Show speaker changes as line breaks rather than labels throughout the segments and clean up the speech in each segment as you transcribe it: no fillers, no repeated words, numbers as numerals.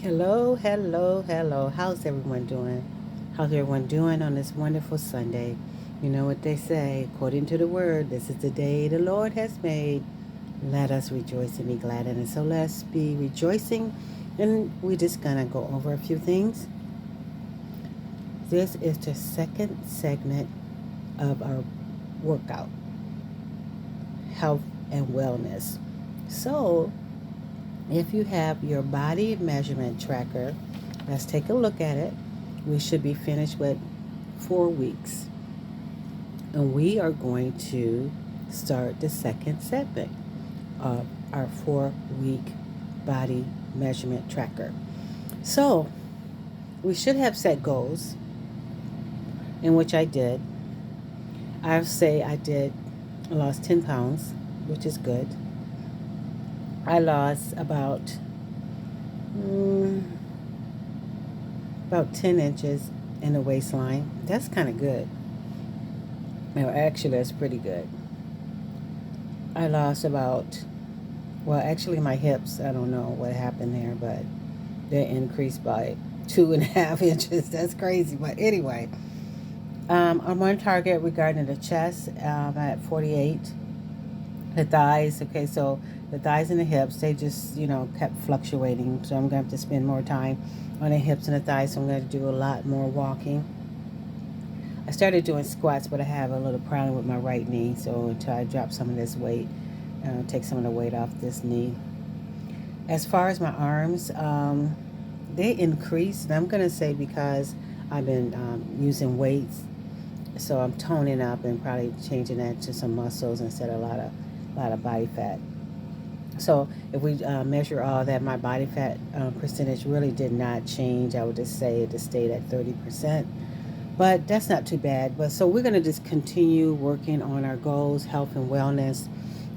Hello, hello, hello. How's everyone doing? How's everyone doing on this wonderful Sunday? You know what they say, according to the word, this is the day the Lord has made. Let us rejoice and be glad in it. So let's be rejoicing, and we're just going to go over a few things. This is the second segment of our workout, health and wellness. So, if you have your body measurement tracker, let's take a look at it. We should be finished with 4 weeks. And we are going to start the second segment of our 4 week body measurement tracker. So, we should have set goals, in which I did. I say I lost 10 pounds, which is good. I lost mm, about 10 inches in the waistline. That's kind of good. No, actually, that's pretty good. I lost actually, my hips, I don't know what happened there, but they increased by 2.5 inches. That's crazy. But anyway, I'm on target regarding the chest. I'm at 48. The thighs, okay, so the thighs and the hips, they just, kept fluctuating. So I'm going to have to spend more time on the hips and the thighs. So I'm going to do a lot more walking. I started doing squats, but I have a little problem with my right knee. So until I drop some of this weight, take some of the weight off this knee. As far as my arms, they increased. And I'm going to say because I've been using weights, so I'm toning up and probably changing that to some muscles instead of a lot of body fat. So if we measure all that, my body fat percentage really did not change. I would just say it just stayed at 30%. But that's not too bad. But so we're going to just continue working on our goals, health and wellness.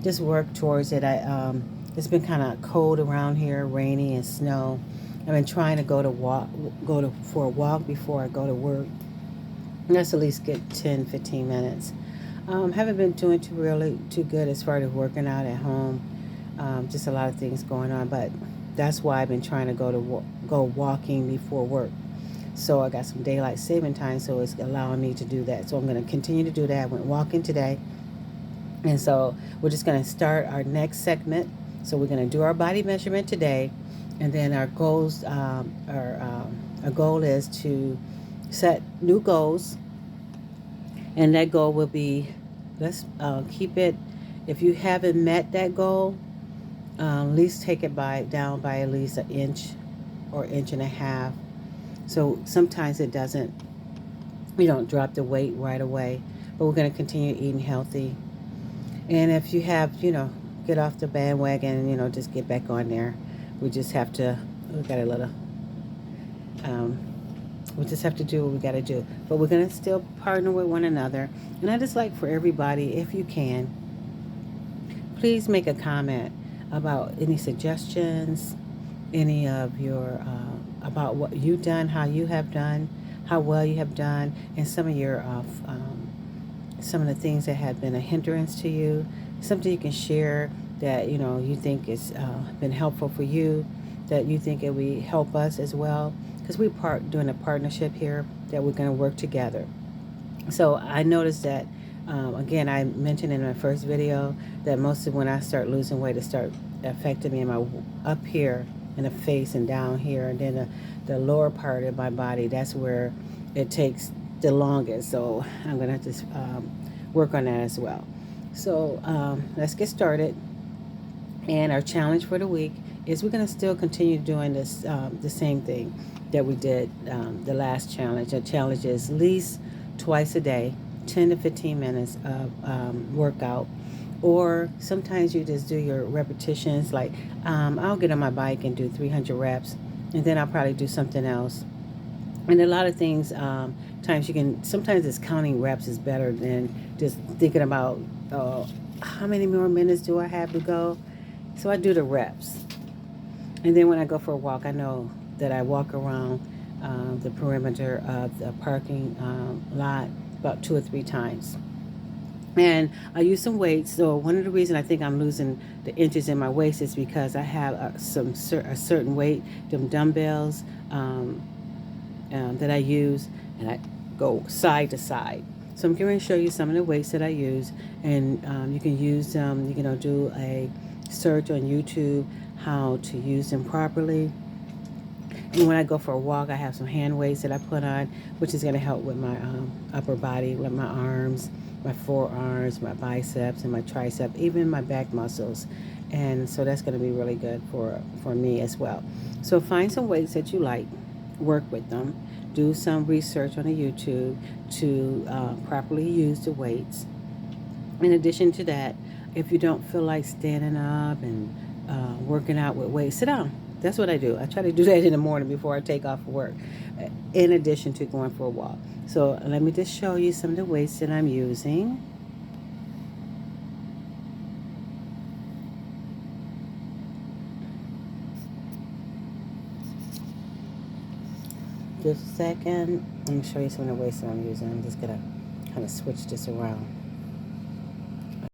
Just work towards it. It's been kind of cold around here, rainy and snow. I've been trying to go for a walk before I go to work. And that's at least get 10, 15 minutes. Haven't been doing too good as far as working out at home. Just a lot of things going on, but that's why I've been trying to go walking before work. So I got some daylight saving time, so it's allowing me to do that. So I'm going to continue to do that. I went walking today. And so we're just going to start our next segment. So we're going to do our body measurement today. And then our goals, our goal is to set new goals. And that goal will be, let's keep it, if you haven't met that goal, at least take it down by at least an inch or inch and a half. So sometimes it doesn't, we don't drop the weight right away, but we're going to continue eating healthy. And if you have, get off the bandwagon, just get back on there. We just have to, we got a little, um, we just have to do what we got to do. But we're going to still partner with one another. And I just like for everybody, if you can, please make a comment about any suggestions, any of your, about what you've done, how you have done, how well you have done, and some of your, some of the things that have been a hindrance to you, something you can share that, you think has been helpful for you, that you think it will help us as well, because we're doing a partnership here that we're going to work together. So I noticed that, again, I mentioned in my first video that most of when I start losing weight, it start affecting me in my up here in the face and down here, and then the lower part of my body. That's where it takes the longest. So I'm gonna just work on that as well. So let's get started. And our challenge for the week is we're gonna still continue doing this the same thing that we did the last challenge. The challenge is at least twice a day, 10 to 15 minutes of workout. Or sometimes you just do your repetitions. Like I'll get on my bike and do 300 reps, and then I'll probably do something else. And a lot of things, times you can, sometimes it's counting reps is better than just thinking about how many more minutes do I have to go. So I do the reps. And then when I go for a walk, I know that I walk around the perimeter of the parking lot about 2 or 3 times. And I use some weights. So one of the reasons I think I'm losing the inches in my waist is because I have a certain weight, them dumbbells that I use, and I go side to side. So I'm going to show you some of the weights that I use, and you can use them. You can do a search on YouTube how to use them properly. And when I go for a walk, I have some hand weights that I put on, which is going to help with my upper body, with my arms, my forearms, my biceps, and my tricep, even my back muscles. And so that's going to be really good for me as well. So find some weights that you like, work with them, do some research on the YouTube to properly use the weights. In addition to that, if you don't feel like standing up and working out with weights, sit down. That's what I do. I try to do that in the morning before I take off for work, in addition to going for a walk. So let me just show you some of the weights that I'm using. Just a second. Let me show you some of the weights that I'm using. I'm just going to kind of switch this around.